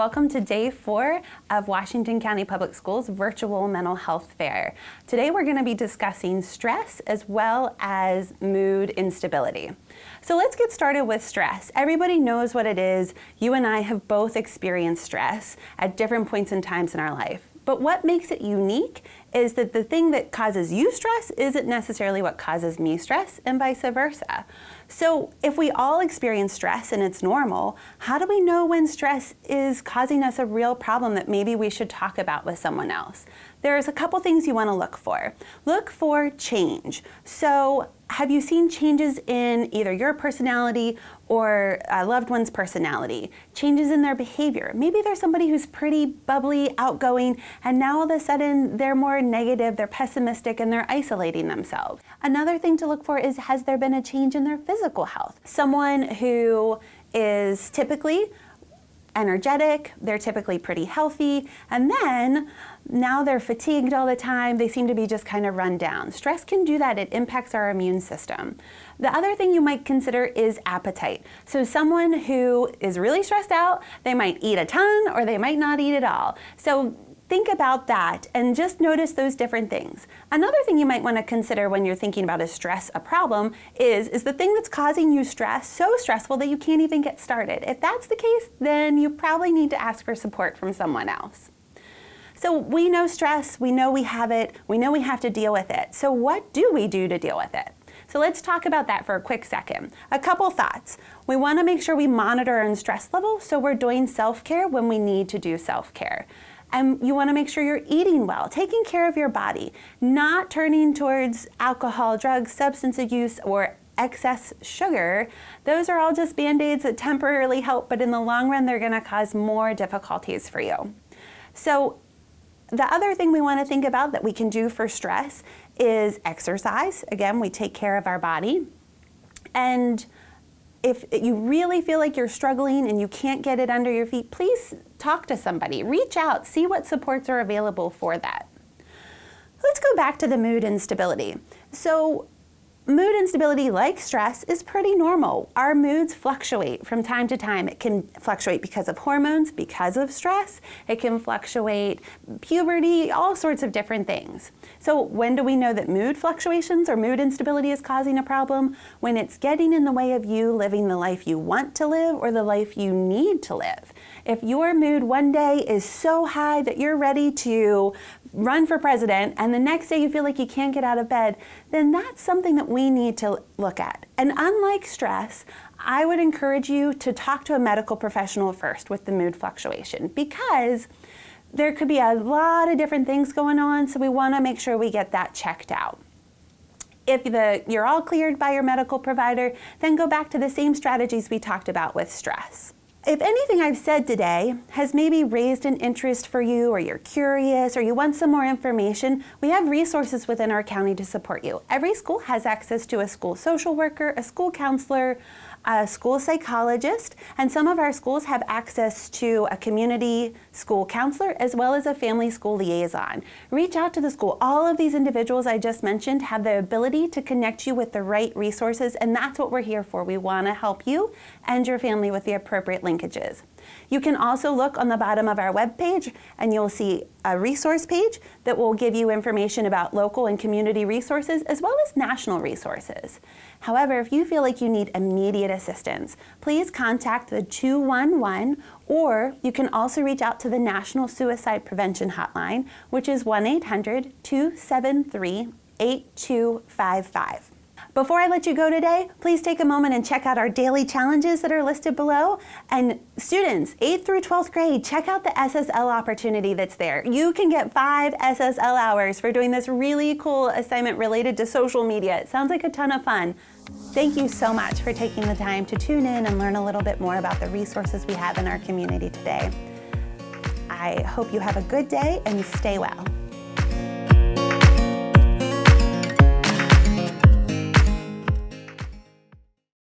welcome to Day 4 of Washington County Public Schools Virtual Mental Health Fair. Today we're going to be discussing stress as well as mood instability. So let's get started with stress. Everybody knows what it is. You and I have both experienced stress at different points and times in our life. But what makes it unique is that the thing that causes you stress isn't necessarily what causes me stress, and vice versa. So if we all experience stress and it's normal, how do we know when stress is causing us a real problem that maybe we should talk about with someone else? There's a couple things you want to look for. Look for change. So have you seen changes in either your personality or a loved one's personality? Changes in their behavior. Maybe there's somebody who's pretty bubbly, outgoing, and now all of a sudden they're more negative, they're pessimistic, and they're isolating themselves. Another thing to look for is, has there been a change in their physical health? Someone who is typically energetic, they're typically pretty healthy, and then now they're fatigued all the time, they seem to be just kind of run down. Stress can do that, it impacts our immune system. The other thing you might consider is appetite. So someone who is really stressed out, they might eat a ton or they might not eat at all. So think about that and just notice those different things. Another thing you might want to consider when you're thinking about is stress a problem is the thing that's causing you stress so stressful that you can't even get started? If that's the case, then you probably need to ask for support from someone else. So we know stress, we know we have it, we know we have to deal with it. So what do we do to deal with it? So let's talk about that for a quick second. A couple thoughts. We want to make sure we monitor our stress level so we're doing self-care when we need to do self-care. And you want to make sure you're eating well, taking care of your body, not turning towards alcohol, drugs, substance abuse, or excess sugar. Those are all just Band-Aids that temporarily help, but in the long run, they're going to cause more difficulties for you. So the other thing we want to think about that we can do for stress is exercise. Again, we take care of our body. And if you really feel like you're struggling and you can't get it under your feet, please talk to somebody. Reach out, see what supports are available for that. Let's go back to the mood instability. So mood instability, like stress, is pretty normal. Our moods fluctuate from time to time. It can fluctuate because of hormones, because of stress. It can fluctuate puberty, all sorts of different things. So when do we know that mood fluctuations or mood instability is causing a problem? When it's getting in the way of you living the life you want to live or the life you need to live. If your mood one day is so high that you're ready to run for president and the next day you feel like you can't get out of bed, then that's something that we need to look at. And unlike stress, I would encourage you to talk to a medical professional first with the mood fluctuation, because there could be a lot of different things going on, so we want to make sure we get that checked out. If you're all cleared by your medical provider, then go back to the same strategies we talked about with stress. If anything I've said today has maybe raised an interest for you, or you're curious, or you want some more information, we have resources within our county to support you. Every school has access to a school social worker, a school counselor, a school psychologist, and some of our schools have access to a community school counselor as well as a family school liaison. Reach out to the school. All of these individuals I just mentioned have the ability to connect you with the right resources, and that's what we're here for. We want to help you and your family with the appropriate linkages. You can also look on the bottom of our webpage and you'll see a resource page that will give you information about local and community resources as well as national resources. However, if you feel like you need immediate assistance, please contact the 211, or you can also reach out to the National Suicide Prevention Hotline, which is 1-800-273-8255. Before I let you go today, please take a moment and check out our daily challenges that are listed below. And students, 8th through 12th grade, check out the SSL opportunity that's there. You can get 5 SSL hours for doing this really cool assignment related to social media. It sounds like a ton of fun. Thank you so much for taking the time to tune in and learn a little bit more about the resources we have in our community today. I hope you have a good day and stay well.